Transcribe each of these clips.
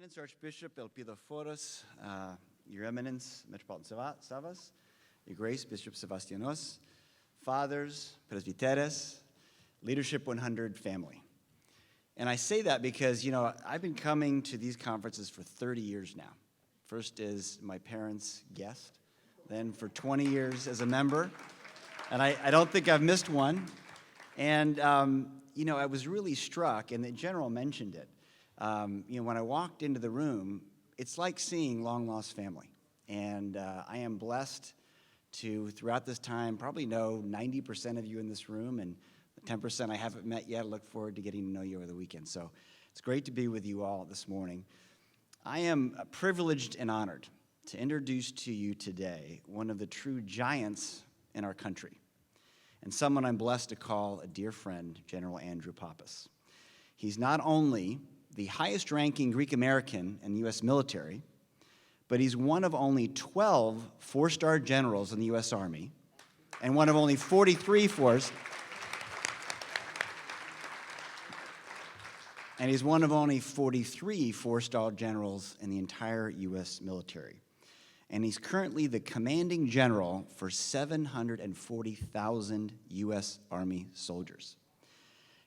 Eminence Archbishop Elpidoforos, Your Eminence Metropolitan Savas, Your Grace Bishop Sebastianos, Fathers, Presbyteres, Leadership 100 family. And I say that because, I've been coming to these conferences for 30 years now. First as my parents' guest, then for 20 years as a member. And I don't think I've missed one. And, I was really struck, and the general mentioned it. When I walked into the room, it's like seeing long-lost family. And I am blessed to, throughout this time, probably know 90% of you in this room, and the 10% I haven't met yet. I look forward to getting to know you over the weekend. So it's great to be with you all this morning. I am privileged and honored to introduce to you today one of the true giants in our country, and someone I'm blessed to call a dear friend, General Andrew Poppas. He's not only the highest-ranking Greek American in the U.S. military, but he's one of only 12 four-star generals in the U.S. Army, and one of only 43 and he's one of only 43 four-star generals in the entire U.S. military. And he's currently the commanding general for 740,000 U.S. Army soldiers.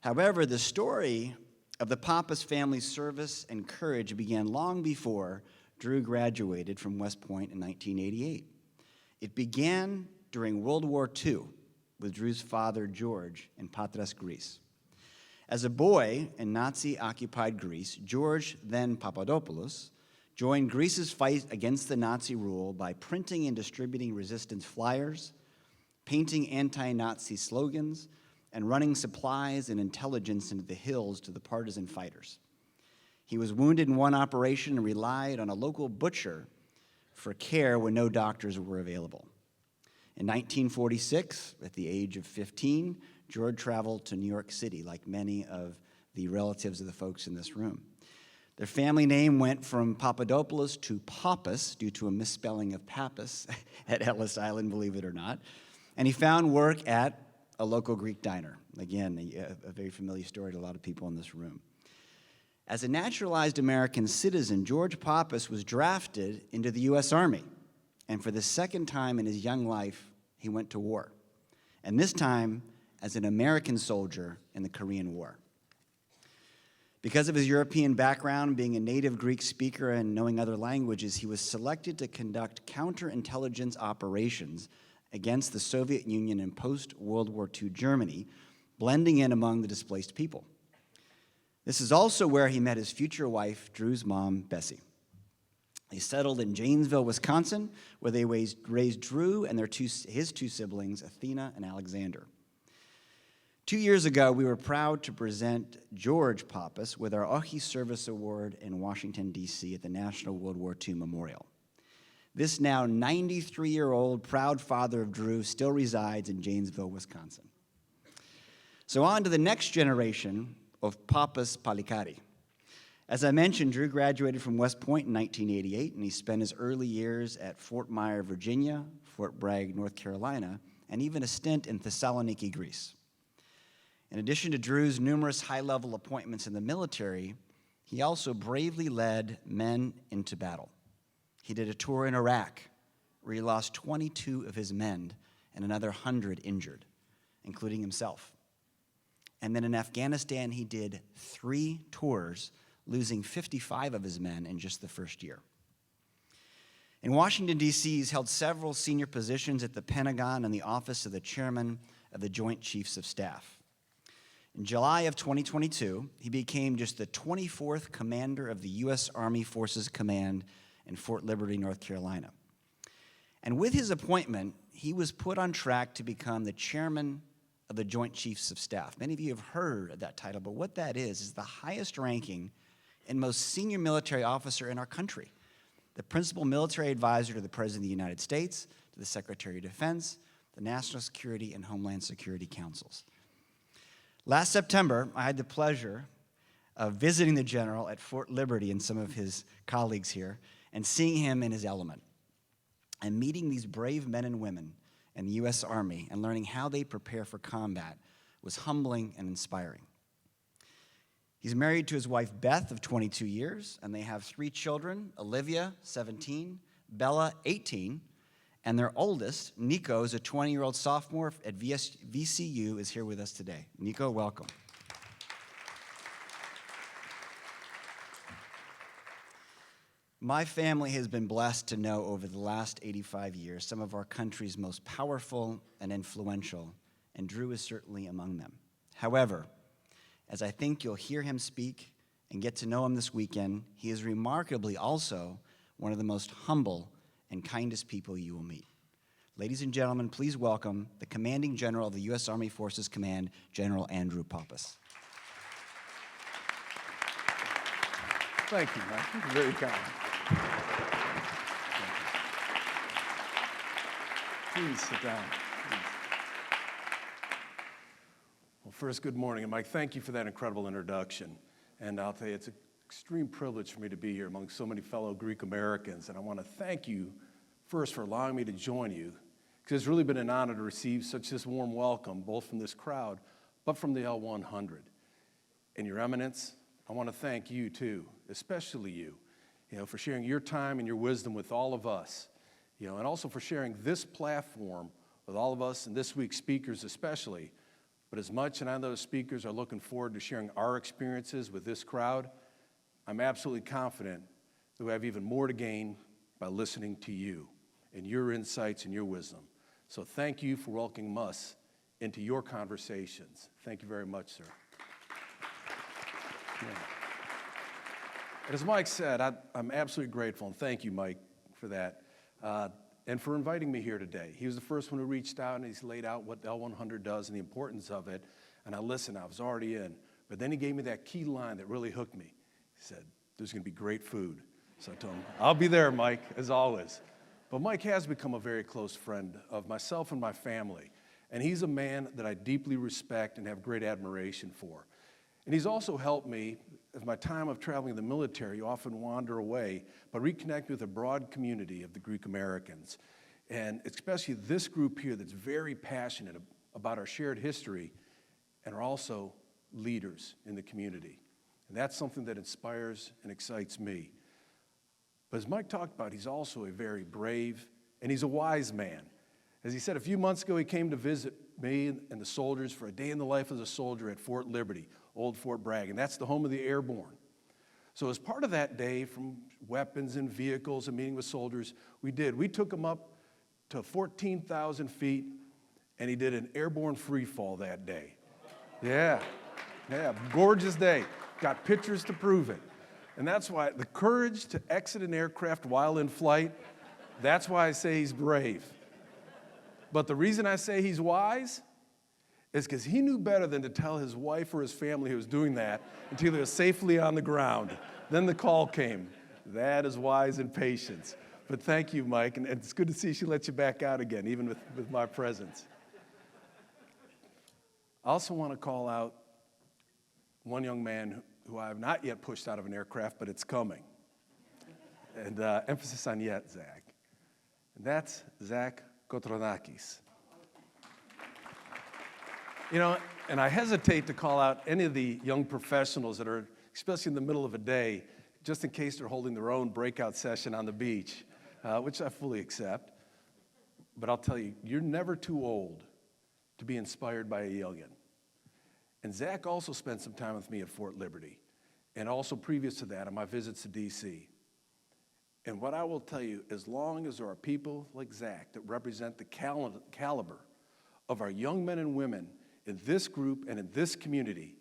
However, the story of the Poppas family's service and courage began long before Drew graduated from West Point in 1988. It began during World War II with Drew's father, George, in Patras, Greece. As a boy in Nazi-occupied Greece, George, then Papadopoulos, joined Greece's fight against the Nazi rule by printing and distributing resistance flyers, painting anti-Nazi slogans, and running supplies and intelligence into the hills to the partisan fighters. He was wounded in one operation and relied on a local butcher for care when no doctors were available. In 1946, at the age of 15, George traveled to New York City, like many of the relatives of the folks in this room. Their family name went from Papadopoulos to Poppas due to a misspelling of Pappas at Ellis Island, believe it or not. And he found work at a local Greek diner. Again, a very familiar story to a lot of people in this room. As a naturalized American citizen, George Poppas was drafted into the U.S. Army. And for the second time in his young life, he went to war. And this time as an American soldier in the Korean War. Because of his European background, being a native Greek speaker and knowing other languages, he was selected to conduct counterintelligence operations against the Soviet Union in post-World War II Germany, blending in among the displaced people. This is also where he met his future wife, Drew's mom, Bessie. They settled in Janesville, Wisconsin, where they raised Drew and his two siblings, Athena and Alexander. 2 years ago, we were proud to present George Poppas with our Ochi Service Award in Washington, D.C. at the National World War II Memorial. This now 93-year-old proud father of Drew still resides in Janesville, Wisconsin. So on to the next generation of Poppas Palikari. As I mentioned, Drew graduated from West Point in 1988, and he spent his early years at Fort Myer, Virginia, Fort Bragg, North Carolina, and even a stint in Thessaloniki, Greece. In addition to Drew's numerous high-level appointments in the military, he also bravely led men into battle. He did a tour in Iraq, where he lost 22 of his men and another 100 injured, including himself. And then in Afghanistan, he did 3 tours, losing 55 of his men in just the first year. In Washington, D.C., he's held several senior positions at the Pentagon and the Office of the Chairman of the Joint Chiefs of Staff. In July of 2022, he became just the 24th commander of the U.S. Army Forces Command in Fort Liberty, North Carolina. And with his appointment, he was put on track to become the chairman of the Joint Chiefs of Staff. Many of you have heard of that title, but what that is the highest ranking and most senior military officer in our country. The principal military advisor to the President of the United States, to the Secretary of Defense, the National Security and Homeland Security Councils. Last September, I had the pleasure of visiting the general at Fort Liberty and some of his colleagues here and seeing him in his element and meeting these brave men and women in the U.S. Army and learning how they prepare for combat was humbling and inspiring. He's married to his wife, Beth, of 22 years, and they have 3 children, Olivia, 17, Bella, 18, and their oldest, Nico, is a 20-year-old sophomore at VCU, is here with us today. Nico, welcome. My family has been blessed to know over the last 85 years some of our country's most powerful and influential, and Drew is certainly among them. However, as I think you'll hear him speak and get to know him this weekend, he is remarkably also one of the most humble and kindest people you will meet. Ladies and gentlemen, please welcome the Commanding General of the U.S. Army Forces Command, General Andrew Poppas. Thank you, Mike. You're very kind. Please sit down. Please. Well, first, good morning. And Mike, thank you for that incredible introduction. And I'll tell you, it's an extreme privilege for me to be here among so many fellow Greek Americans. And I want to thank you first for allowing me to join you, because it's really been an honor to receive such this warm welcome, both from this crowd, but from the L100. And Your Eminence, I want to thank you too, especially you, for sharing your time and your wisdom with all of us, and also for sharing this platform with all of us and this week's speakers especially. But as much, and I know those speakers are looking forward to sharing our experiences with this crowd, I'm absolutely confident that we have even more to gain by listening to you and your insights and your wisdom. So thank you for welcoming us into your conversations. Thank you very much, sir. Yeah. And as Mike said, I'm absolutely grateful, and thank you, Mike, for that, and for inviting me here today. He was the first one who reached out, and he's laid out what L100 does and the importance of it, and I listened. I was already in, but then he gave me that key line that really hooked me. He said, there's going to be great food. So I told him, I'll be there, Mike, as always. But Mike has become a very close friend of myself and my family, and he's a man that I deeply respect and have great admiration for. And he's also helped me, as my time of traveling in the military, you often wander away, but reconnect with a broad community of the Greek Americans. And especially this group here that's very passionate about our shared history and are also leaders in the community. And that's something that inspires and excites me. But as Mike talked about, he's also a very brave and he's a wise man. As he said, a few months ago, he came to visit me and the soldiers for a day in the life of the soldier at Fort Liberty, Old Fort Bragg, and that's the home of the airborne. So as part of that day, from weapons and vehicles and meeting with soldiers, we took him up to 14,000 feet, and he did an airborne free fall that day. Yeah, gorgeous day. Got pictures to prove it. And that's why the courage to exit an aircraft while in flight, that's why I say he's brave. But the reason I say he's wise is because he knew better than to tell his wife or his family he was doing that until he was safely on the ground. Then the call came. That is wise and patience. But thank you, Mike, and it's good to see she let you back out again, even with my presence. I also want to call out one young man who I have not yet pushed out of an aircraft, but it's coming. And emphasis on yet, Zach. And that's Zach Kotronakis. And I hesitate to call out any of the young professionals that are, especially in the middle of a day, just in case they're holding their own breakout session on the beach, which I fully accept. But I'll tell you, you're never too old to be inspired by a youngin'. And Zach also spent some time with me at Fort Liberty, and also previous to that on my visits to D.C. And what I will tell you, as long as there are people like Zach that represent the caliber of our young men and women in this group and in this community,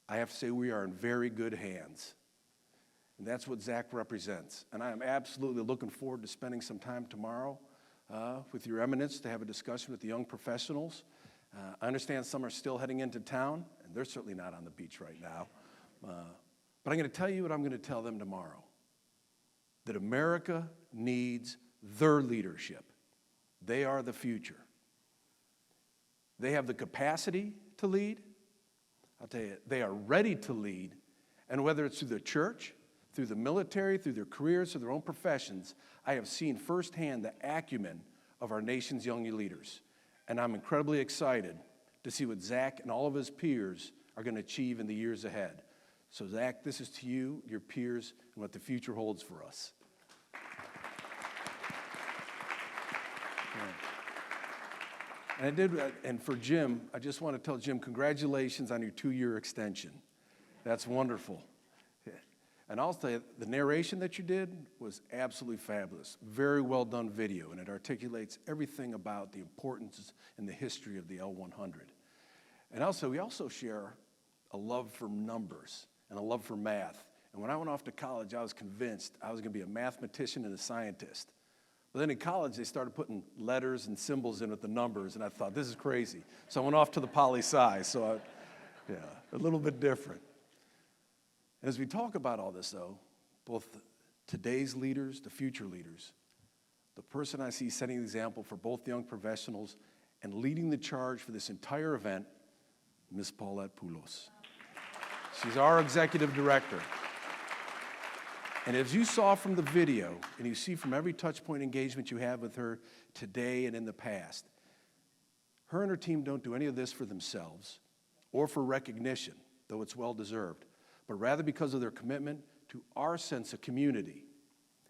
I have to say we are in very good hands. And that's what Zach represents. And I am absolutely looking forward to spending some time tomorrow with Your Eminence to have a discussion with the young professionals. I understand some are still heading into town, and they're certainly not on the beach right now. But I'm going to tell you what I'm going to tell them tomorrow, that America needs their leadership. They are the future. They have the capacity to lead. I'll tell you, they are ready to lead. And whether it's through the church, through the military, through their careers, or their own professions, I have seen firsthand the acumen of our nation's young leaders. And I'm incredibly excited to see what Zach and all of his peers are going to achieve in the years ahead. So Zach, this is to you, your peers, and what the future holds for us. And for Jim, I just want to tell Jim, congratulations on your 2-year extension. That's wonderful. And I'll tell you, the narration that you did was absolutely fabulous. Very well done video, and it articulates everything about the importance and the history of the L100. And also, we also share a love for numbers and a love for math. And when I went off to college, I was convinced I was going to be a mathematician and a scientist. But then in college, they started putting letters and symbols in with the numbers, and I thought, this is crazy. So I went off to the poli-sci, so a little bit different. And as we talk about all this, though, both today's leaders, the future leaders, the person I see setting the example for both young professionals and leading the charge for this entire event, Ms. Paulette Poulos. She's our executive director. And as you saw from the video, and you see from every touchpoint engagement you have with her today and in the past, her and her team don't do any of this for themselves or for recognition, though it's well-deserved, but rather because of their commitment to our sense of community.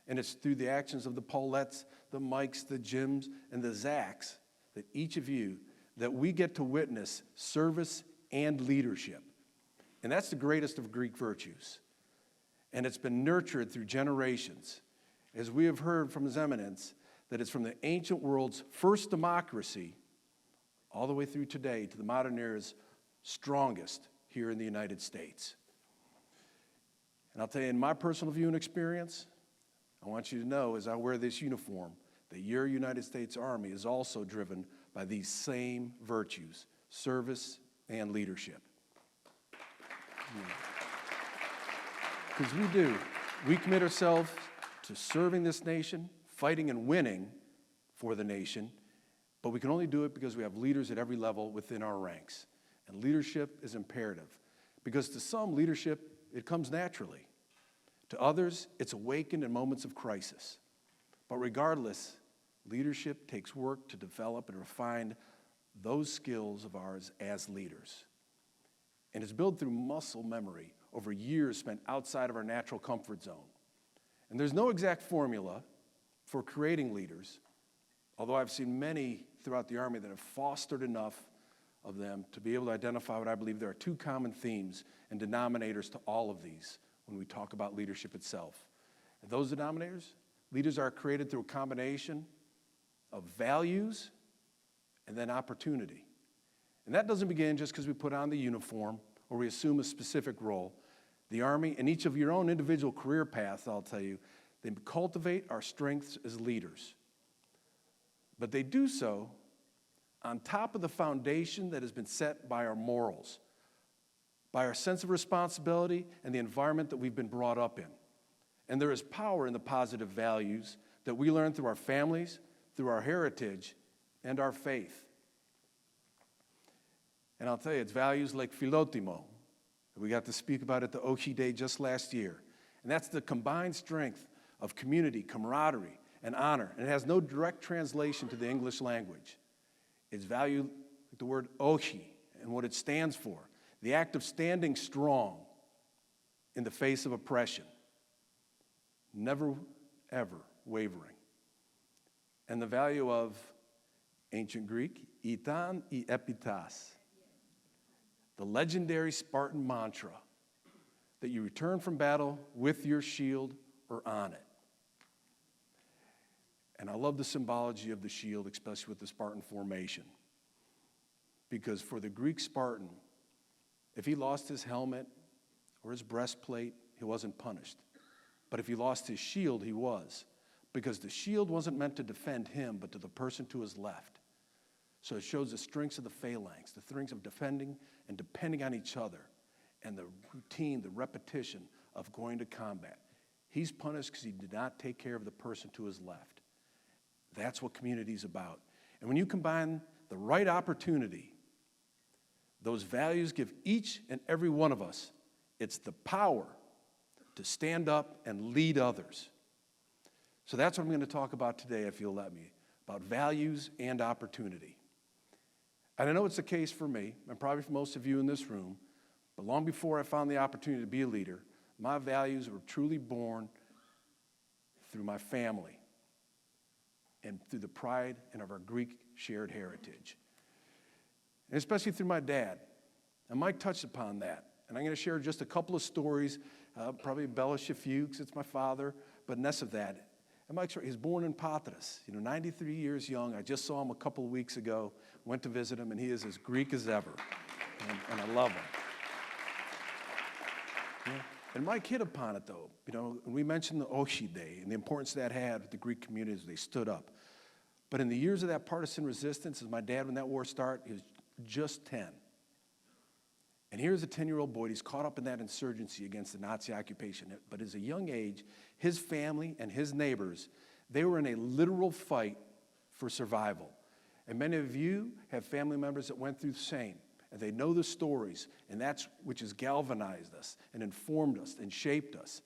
And it's through the actions of the Paulettes, the Mikes, the Jims, and the Zachs, that each of you, that we get to witness service and leadership. And that's the greatest of Greek virtues. And it's been nurtured through generations. As we have heard from His Eminence, that it's from the ancient world's first democracy all the way through today to the modern era's strongest here in the United States. And I'll tell you, in my personal view and experience, I want you to know as I wear this uniform that your United States Army is also driven by these same virtues, service and leadership. Because we do. We commit ourselves to serving this nation, fighting and winning for the nation, but we can only do it because we have leaders at every level within our ranks. And leadership is imperative, because to some, leadership, it comes naturally. To others, it's awakened in moments of crisis. But regardless, leadership takes work to develop and refine those skills of ours as leaders. And it's built through muscle memory over years spent outside of our natural comfort zone. And there's no exact formula for creating leaders, although I've seen many throughout the Army that have fostered enough of them to be able to identify what I believe there are 2 common themes and denominators to all of these when we talk about leadership itself. And those denominators, leaders are created through a combination of values and then opportunity. And that doesn't begin just because we put on the uniform or we assume a specific role. The Army, and each of your own individual career paths, I'll tell you, they cultivate our strengths as leaders. But they do so on top of the foundation that has been set by our morals, by our sense of responsibility and the environment that we've been brought up in. And there is power in the positive values that we learn through our families, through our heritage, and our faith. And I'll tell you, it's values like philotimo that we got to speak about at the Oki Day just last year. And that's the combined strength of community, camaraderie, and honor. And it has no direct translation to the English language. It's valued like the word ochi and what it stands for. The act of standing strong in the face of oppression. Never, ever wavering. And the value of ancient Greek, itan I epitas. The legendary Spartan mantra that you return from battle with your shield or on it. And I love the symbology of the shield, especially with the Spartan formation. Because for the Greek Spartan, if he lost his helmet or his breastplate, he wasn't punished. But if he lost his shield, he was. Because the shield wasn't meant to defend him, but to the person to his left. So it shows the strengths of the phalanx, the strengths of defending and depending on each other, and the routine, the repetition of going to combat. He's punished because he did not take care of the person to his left. That's what community is about. And when you combine the right opportunity, those values give each and every one of us, it's the power to stand up and lead others. So that's what I'm going to talk about today, if you'll let me, about values and opportunity. And I know it's the case for me, and probably for most of you in this room, But long before I found the opportunity to be a leader, my values were truly born through my family and through the pride and of our Greek shared heritage. And especially through my dad. And Mike touched upon that. And I'm going to share just a couple of stories, probably embellish a few because it's my father, but less of that. And Mike's right, he was born in Poppas, 93 years young. I just saw him a couple of weeks ago, went to visit him, and he is as Greek as ever. And I love him. Yeah. And Mike hit upon it, though. We mentioned the Oshi Day and the importance that had with the Greek communities. They stood up. But in the years of that partisan resistance, as my dad, when that war started, he was just 10. And here's a 10-year-old boy. He's caught up in that insurgency against the Nazi occupation. But at a young age, his family and his neighbors, they were in a literal fight for survival. And many of you have family members that went through the same. And they know the stories. And that's which has galvanized us and informed us and shaped us.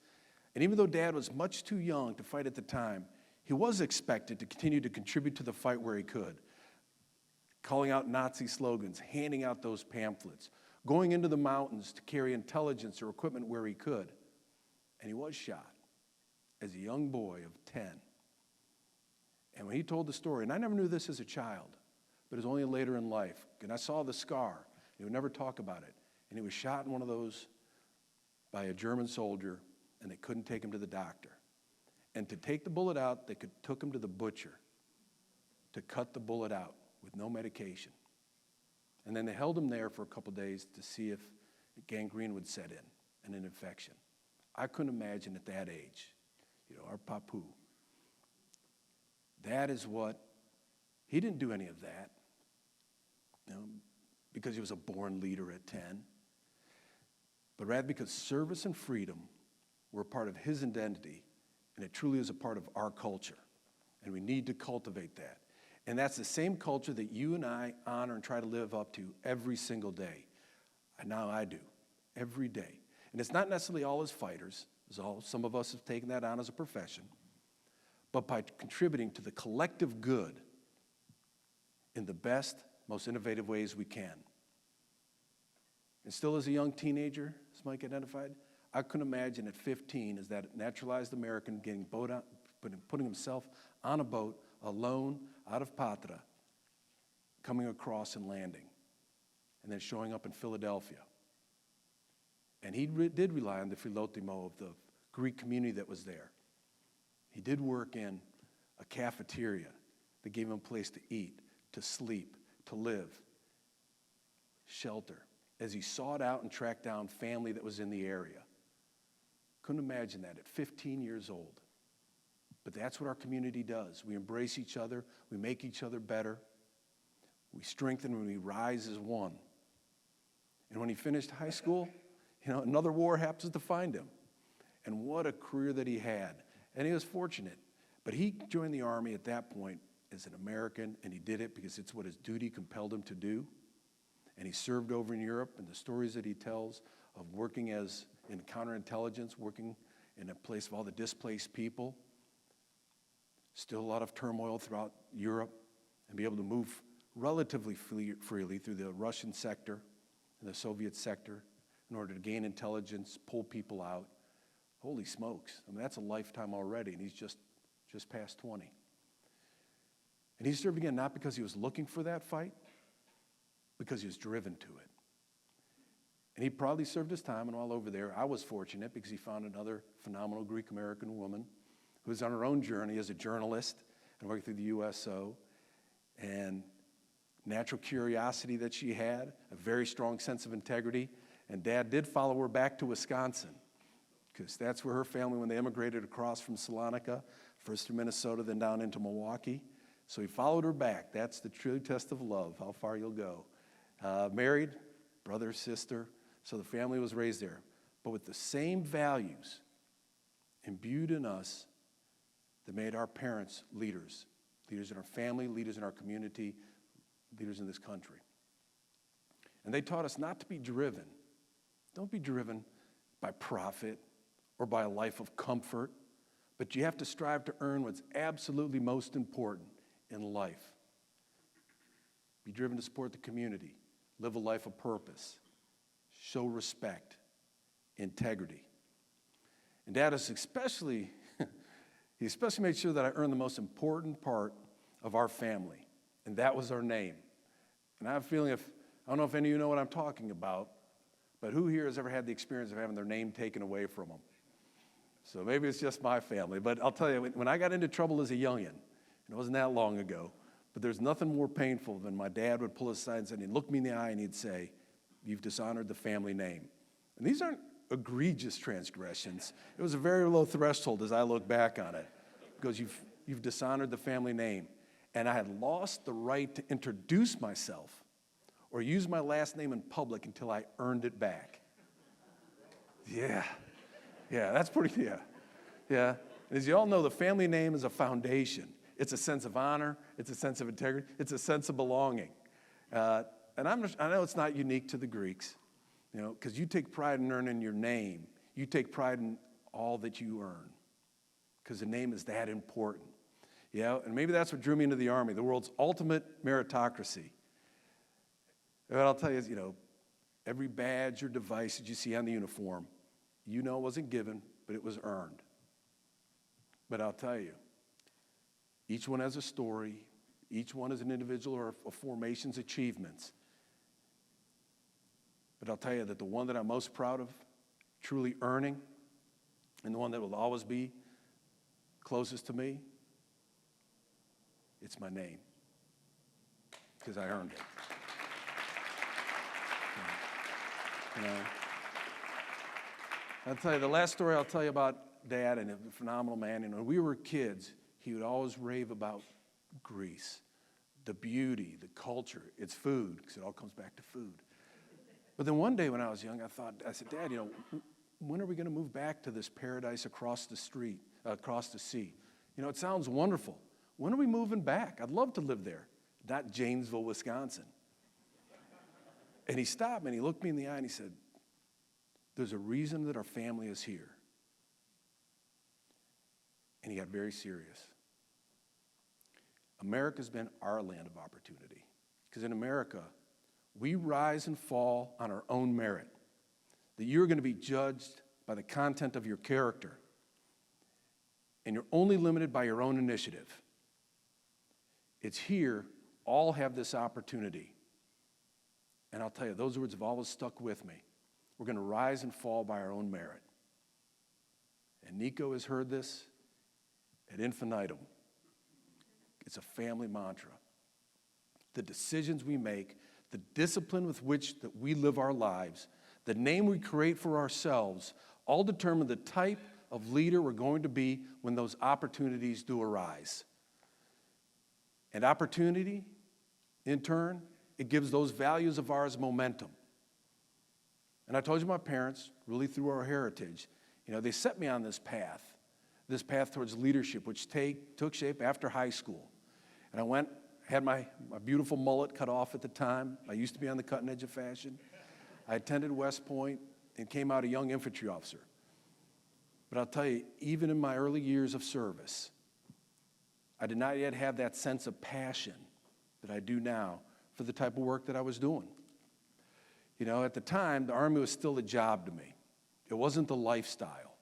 And even though Dad was much too young to fight at the time, he was expected to continue to contribute to the fight where he could. Calling out Nazi slogans, handing out those pamphlets, going into the mountains to carry intelligence or equipment where he could. And he was shot as a young boy of 10. And when he told the story, and I never knew this as a child, but it was only later in life, and I saw the scar, he would never talk about it. And he was shot in one of those by a German soldier, and they couldn't take him to the doctor. And to take the bullet out, they took him to the butcher to cut the bullet out with no medication. And then they held him there for a couple days to see if gangrene would set in and an infection. I couldn't imagine at that age, our papu. That is what, he didn't do any of that, because he was a born leader at 10, but rather because service and freedom were a part of his identity, and it truly is a part of our culture, and we need to cultivate that. And that's the same culture that you and I honor and try to live up to every single day. And now I do, every day. And it's not necessarily all as fighters, some of us have taken that on as a profession, but by contributing to the collective good in the best, most innovative ways we can. And still as a young teenager, as Mike identified, I couldn't imagine at 15 as that naturalized American putting himself on a boat alone out of Patra, coming across and landing, and then showing up in Philadelphia. And he did rely on the philotimo of the Greek community that was there. He did work in a cafeteria that gave him a place to eat, to sleep, to live, shelter, as he sought out and tracked down family that was in the area. Couldn't imagine that at 15 years old. But that's what our community does. We embrace each other. We make each other better. We strengthen when we rise as one. And when he finished high school, another war happens to find him. And what a career that he had. And he was fortunate. But he joined the Army at that point as an American, and he did it because it's what his duty compelled him to do. And he served over in Europe, and the stories that he tells of working in counterintelligence, working in a place of all the displaced people, still a lot of turmoil throughout Europe, and be able to move relatively freely through the Russian sector and the Soviet sector in order to gain intelligence, pull people out. Holy smokes. That's a lifetime already, and he's just past 20. And he served again not because he was looking for that fight, because he was driven to it. And he proudly served his time and all over there. I was fortunate because he found another phenomenal Greek-American woman who was on her own journey as a journalist and worked through the USO. And natural curiosity that she had, a very strong sense of integrity. And Dad did follow her back to Wisconsin, because that's where her family, when they immigrated across from Salonika, first through Minnesota, then down into Milwaukee. So he followed her back. That's the true test of love, how far you'll go. Married, brother, sister. So the family was raised there. But with the same values imbued in us that made our parents leaders. Leaders in our family, leaders in our community, leaders in this country. And they taught us not to be driven. Don't be driven by profit or by a life of comfort, but you have to strive to earn what's absolutely most important in life. Be driven to support the community, live a life of purpose, show respect, integrity. And Dad is especially, he especially made sure that I earned the most important part of our family, and that was our name. And I have a feeling, I don't know if any of you know what I'm talking about, but who here has ever had the experience of having their name taken away from them? So maybe it's just my family, but I'll tell you, when I got into trouble as a youngin', and it wasn't that long ago, but there's nothing more painful than my dad would pull aside and he'd look me in the eye and he'd say, "You've dishonored the family name." And these aren't egregious transgressions. It was a very low threshold as I look back on it, because you've dishonored the family name. And I had lost the right to introduce myself or use my last name in public until I earned it back. Yeah, that's pretty, yeah. And as you all know, the family name is a foundation. It's a sense of honor, it's a sense of integrity, it's a sense of belonging. And I know it's not unique to the Greeks, because you take pride in earning your name. You take pride in all that you earn, because the name is that important. And maybe that's what drew me into the Army, the world's ultimate meritocracy. And I'll tell you, every badge or device that you see on the uniform, it wasn't given, but it was earned. But I'll tell you, each one has a story. Each one is an individual or a formation's achievements. But I'll tell you that the one that I'm most proud of, truly earning, and the one that will always be closest to me, it's my name, because I earned it. I'll tell you, the last story I'll tell you about Dad, and a phenomenal man. When we were kids, he would always rave about Greece, the beauty, the culture, its food, because it all comes back to food. But then one day when I was young, I said, "Dad, when are we going to move back to this paradise across the sea? It sounds wonderful. When are we moving back? I'd love to live there, not Janesville, Wisconsin." And he stopped me and he looked me in the eye and he said, "There's a reason that our family is here." And he got very serious. America's been our land of opportunity, because in America, we rise and fall on our own merit. That you're going to be judged by the content of your character, and you're only limited by your own initiative. It's here, all have this opportunity. And I'll tell you, those words have always stuck with me. We're going to rise and fall by our own merit. And Nico has heard this ad infinitum. It's a family mantra. The decisions we make, the discipline with which that we live our lives, the name we create for ourselves, all determine the type of leader we're going to be when those opportunities do arise. And opportunity, in turn, it gives those values of ours momentum. And I told you my parents, really through our heritage, they set me on this path towards leadership, which took shape after high school. And I had my beautiful mullet cut off at the time. I used to be on the cutting edge of fashion. I attended West Point and came out a young infantry officer. But I'll tell you, even in my early years of service, I did not yet have that sense of passion that I do now for the type of work that I was doing. At the time, the Army was still a job to me. It wasn't the lifestyle.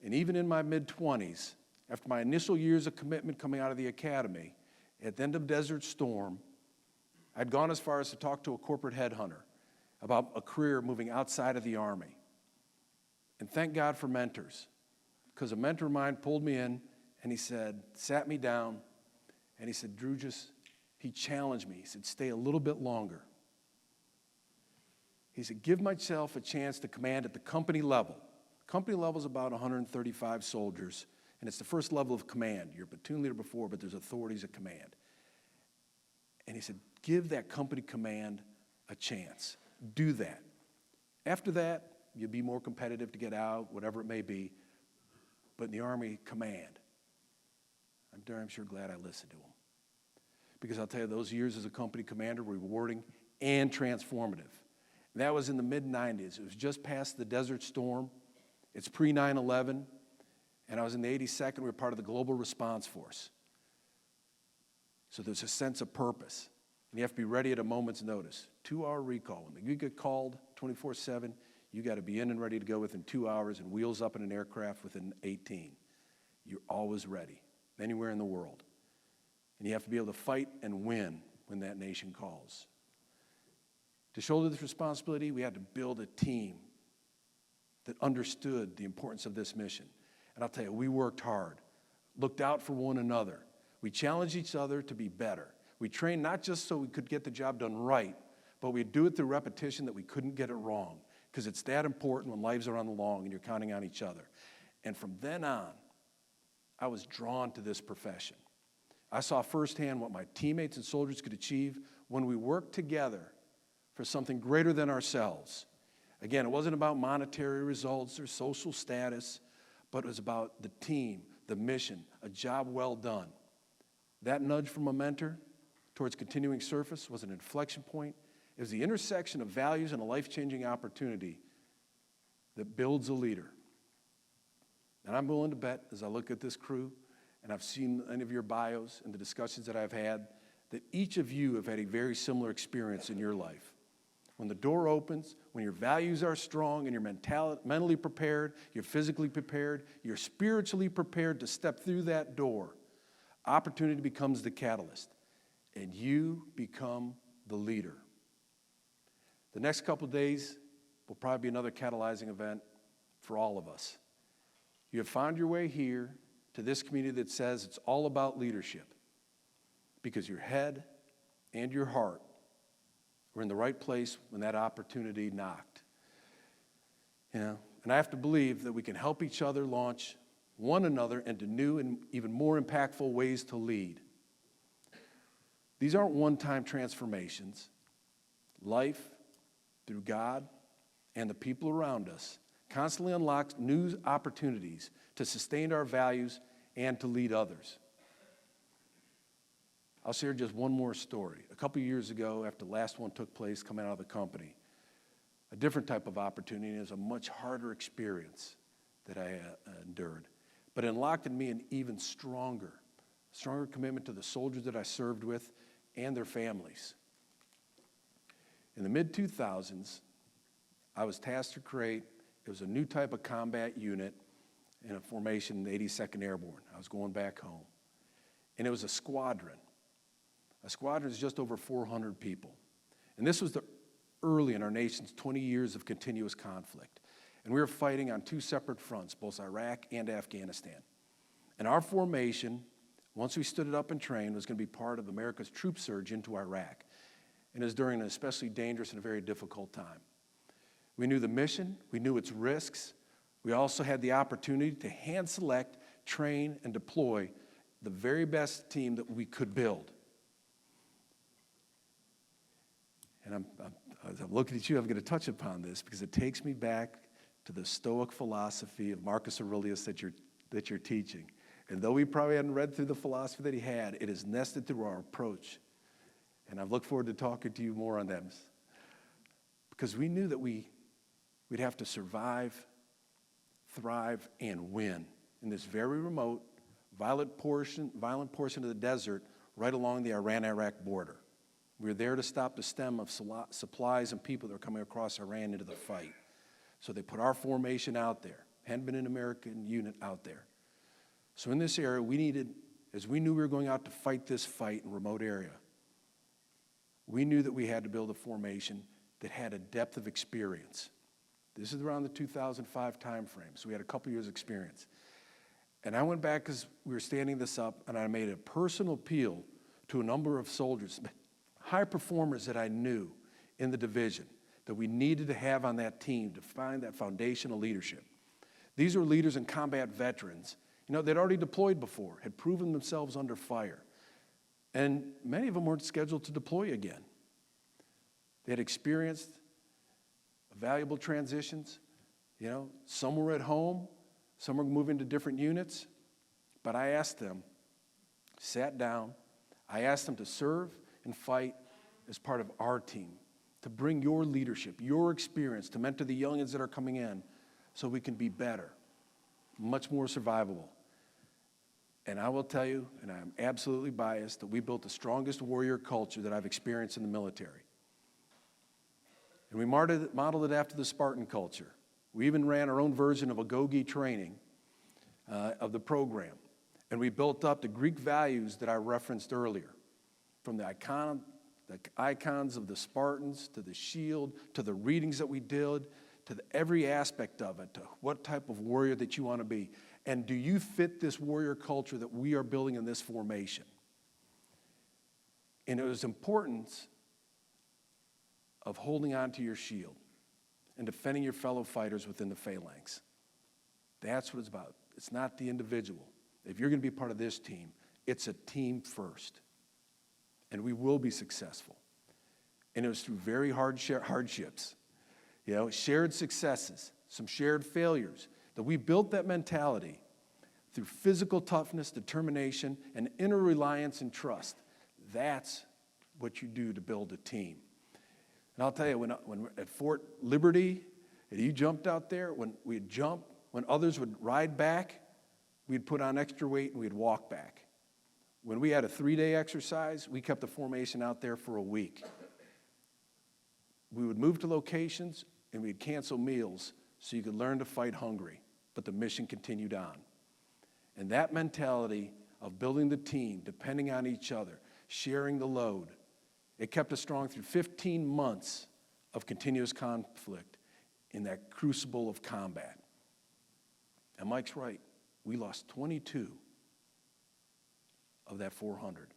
And even in my mid-20s, after my initial years of commitment coming out of the academy, at the end of Desert Storm, I'd gone as far as to talk to a corporate headhunter about a career moving outside of the Army. And thank God for mentors, because a mentor of mine pulled me in and he sat me down, and he said, "Drew, he challenged me. He said, stay a little bit longer. He said, give myself a chance to command at the company level. Company level is about 135 soldiers, and it's the first level of command. You're a platoon leader before, but there's authorities at command." And he said, give that company command a chance. Do that. After that, you'll be more competitive to get out, whatever it may be. But in the Army, command. I'm darn sure glad I listened to him. Because I'll tell you, those years as a company commander were rewarding and transformative. And that was in the mid-90s. It was just past the Desert Storm. It's pre-9/11. And I was in the 82nd. We were part of the Global Response Force. So there's a sense of purpose. And you have to be ready at a moment's notice. 2-hour recall. When you get called 24/7, you got to be in and ready to go within 2 hours and wheels up in an aircraft within 18. You're always ready, anywhere in the world. And you have to be able to fight and win when that nation calls. To shoulder this responsibility, we had to build a team that understood the importance of this mission. And I'll tell you, we worked hard, looked out for one another. We challenged each other to be better. We trained not just so we could get the job done right, but we'd do it through repetition that we couldn't get it wrong, because it's that important when lives are on the long and you're counting on each other. And from then on, I was drawn to this profession. I saw firsthand what my teammates and soldiers could achieve when we worked together for something greater than ourselves. Again, it wasn't about monetary results or social status, but it was about the team, the mission, a job well done. That nudge from a mentor towards continuing service was an inflection point. It was the intersection of values and a life-changing opportunity that builds a leader. And I'm willing to bet, as I look at this crew, and I've seen any of your bios and the discussions that I've had, that each of you have had a very similar experience in your life. When the door opens, when your values are strong and you're mentally prepared, you're physically prepared, you're spiritually prepared to step through that door, opportunity becomes the catalyst, and you become the leader. The next couple of days will probably be another catalyzing event for all of us. You have found your way here to this community that says it's all about leadership, because your head and your heart were in the right place when that opportunity knocked. And I have to believe that we can help each other launch one another into new and even more impactful ways to lead. These aren't one-time transformations. Life, through God and the people around us, constantly unlocks new opportunities to sustain our values and to lead others. I'll share just one more story. A couple years ago, after the last one took place coming out of the company, a different type of opportunity, and it was a much harder experience that I endured. But it unlocked in me an even stronger commitment to the soldiers that I served with and their families. In the mid-2000s, I was tasked to create, it was a new type of combat unit in a formation in the 82nd Airborne. I was going back home. And it was a squadron. A squadron is just over 400 people. And this was early in our nation's 20 years of continuous conflict. And we were fighting on two separate fronts, both Iraq and Afghanistan. And our formation, once we stood it up and trained, was going to be part of America's troop surge into Iraq. And it was during an especially dangerous and a very difficult time. We knew the mission, we knew its risks. We also had the opportunity to hand select, train, and deploy the very best team that we could build. And as I'm looking at you, I'm going to touch upon this because it takes me back to the Stoic philosophy of Marcus Aurelius that you're teaching. And though we probably hadn't read through the philosophy that he had, it is nested through our approach. And I look forward to talking to you more on that. Because we knew that we'd have to survive, thrive, and win in this very remote, violent portion of the desert right along the Iran-Iraq border. We were there to stop the stem of supplies and people that were coming across Iran into the fight. So they put our formation out there. Hadn't been an American unit out there. So in this area, we needed, as we knew we were going out to fight this fight in a remote area, we knew that we had to build a formation that had a depth of experience. This is around the 2005 time frame, so we had a couple years' experience. And I went back as we were standing this up, and I made a personal appeal to a number of soldiers, high performers that I knew in the division, that we needed to have on that team to find that foundational leadership. These were leaders and combat veterans. You know, they'd already deployed before, had proven themselves under fire. And many of them weren't scheduled to deploy again. They had experienced valuable transitions. You know, some were at home, some were moving to different units. But I asked them, sat down, I asked them to serve and fight as part of our team, to bring your leadership, your experience, to mentor the youngins that are coming in so we can be better, much more survivable. And I will tell you, and I'm absolutely biased, that we built the strongest warrior culture that I've experienced in the military. And we modeled it after the Spartan culture. We even ran our own version of a Gogi training of the program. And we built up the Greek values that I referenced earlier, from the icons of the Spartans, to the shield, to the readings that we did, to every aspect of it, to what type of warrior that you want to be. And do you fit this warrior culture that we are building in this formation? And it was importance of holding on to your shield and defending your fellow fighters within the phalanx. That's what it's about. It's not the individual. If you're going to be part of this team, it's a team first. And we will be successful. And it was through very hardships, shared successes, some shared failures, that we built that mentality through physical toughness, determination, and inner reliance and trust. That's what you do to build a team. And I'll tell you, when at Fort Liberty, and you jumped out there, when we'd jump, when others would ride back, we'd put on extra weight and we'd walk back. When we had a 3-day exercise, we kept the formation out there for a week. We would move to locations and we'd cancel meals so you could learn to fight hungry, but the mission continued on. And that mentality of building the team, depending on each other, sharing the load, it kept us strong through 15 months of continuous conflict in that crucible of combat. And Mike's right. We lost 22 of that 400.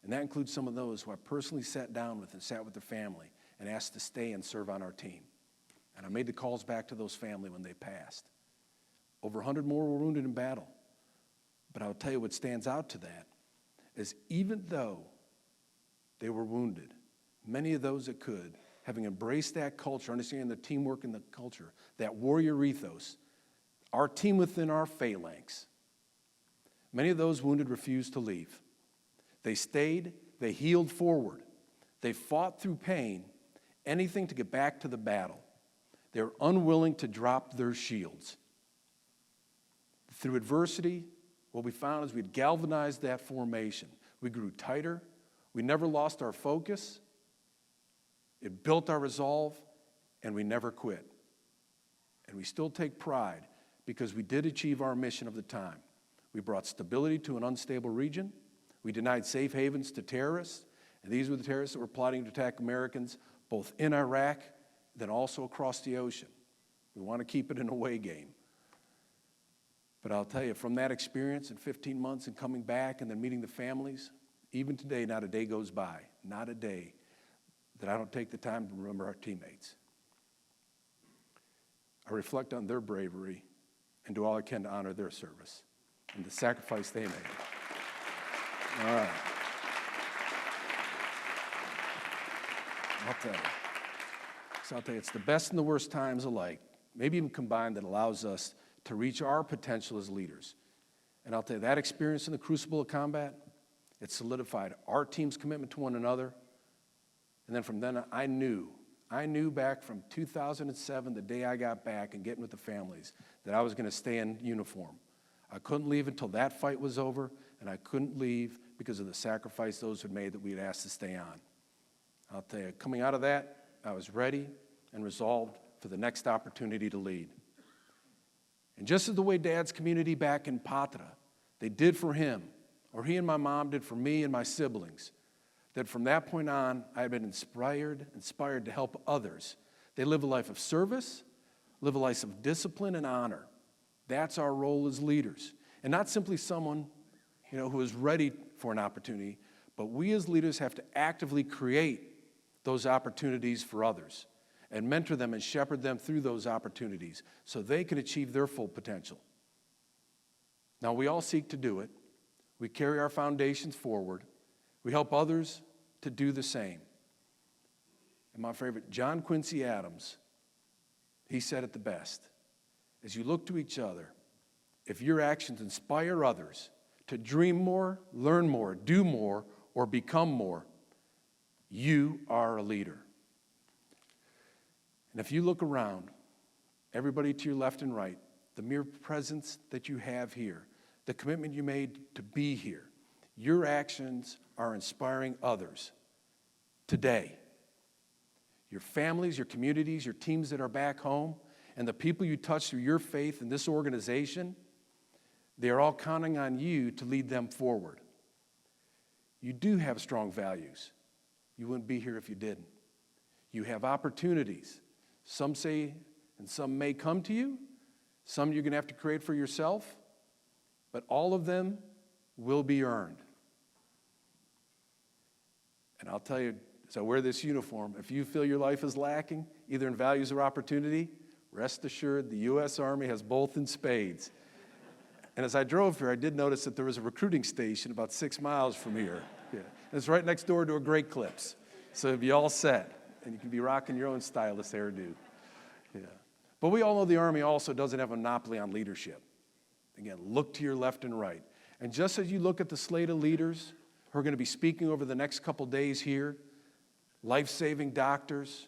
And that includes some of those who I personally sat down with and sat with their family and asked to stay and serve on our team. And I made the calls back to those family when they passed. Over 100 more were wounded in battle. But I'll tell you what stands out to that is even though they were wounded, many of those that could, having embraced that culture, understanding the teamwork and the culture, that warrior ethos, our team within our phalanx, many of those wounded refused to leave. They stayed, they healed forward. They fought through pain, anything to get back to the battle. They were unwilling to drop their shields. Through adversity, what we found is we'd galvanized that formation. We grew tighter. We never lost our focus. It built our resolve, and we never quit. And we still take pride because we did achieve our mission of the time. We brought stability to an unstable region. We denied safe havens to terrorists, and these were the terrorists that were plotting to attack Americans both in Iraq, then also across the ocean. We want to keep it an away game. But I'll tell you, from that experience in 15 months and coming back and then meeting the families, even today, not a day goes by, not a day, that I don't take the time to remember our teammates. I reflect on their bravery and do all I can to honor their service and the sacrifice they made. All right. I'll tell you, it's the best and the worst times alike, maybe even combined, that allows us to reach our potential as leaders. And I'll tell you, that experience in the crucible of combat, it solidified our team's commitment to one another. And then from then, I knew back from 2007, the day I got back and getting with the families, that I was going to stay in uniform. I couldn't leave until that fight was over, and I couldn't leave because of the sacrifice those had made that we had asked to stay on. I'll tell you, coming out of that, I was ready and resolved for the next opportunity to lead. And just as the way Dad's community back in Patra, they did for him, or he and my mom did for me and my siblings, that from that point on, I had been inspired to help others. They live a life of service, live a life of discipline and honor. That's our role as leaders. And not simply someone, who is ready for an opportunity, but we as leaders have to actively create those opportunities for others and mentor them and shepherd them through those opportunities so they can achieve their full potential. Now, we all seek to do it. We carry our foundations forward. We help others to do the same. And my favorite, John Quincy Adams, he said it the best. As you look to each other, if your actions inspire others to dream more, learn more, do more, or become more, you are a leader. And if you look around, everybody to your left and right, the mere presence that you have here, the commitment you made to be here. Your actions are inspiring others today. Your families, your communities, your teams that are back home, and the people you touch through your faith in this organization, they are all counting on you to lead them forward. You do have strong values. You wouldn't be here if you didn't. You have opportunities. Some say, and some may come to you. Some you're going to have to create for yourself. But all of them will be earned. And I'll tell you, as I wear this uniform, if you feel your life is lacking, either in values or opportunity, rest assured the U.S. Army has both in spades. And as I drove here, I did notice that there was a recruiting station about 6 miles from here. Yeah. And it's right next door to a Great Clips. So it'll be all set. And you can be rocking your own stylish hairdo. Yeah. But we all know the Army also doesn't have a monopoly on leadership. Again, look to your left and right. And just as you look at the slate of leaders who are going to be speaking over the next couple days here, life-saving doctors,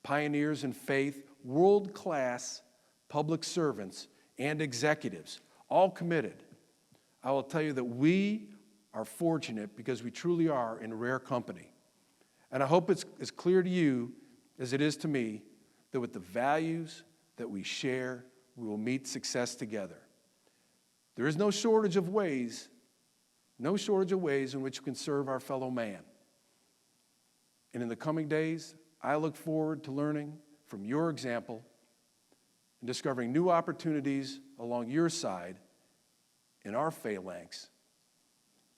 pioneers in faith, world-class public servants, and executives, all committed, I will tell you that we are fortunate because we truly are in rare company. And I hope it's as clear to you as it is to me that with the values that we share, we will meet success together. There is no shortage of ways in which we can serve our fellow man. And in the coming days, I look forward to learning from your example and discovering new opportunities along your side in our phalanx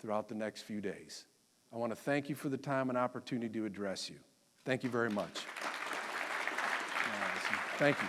throughout the next few days. I want to thank you for the time and opportunity to address you. Thank you very much. Thank you.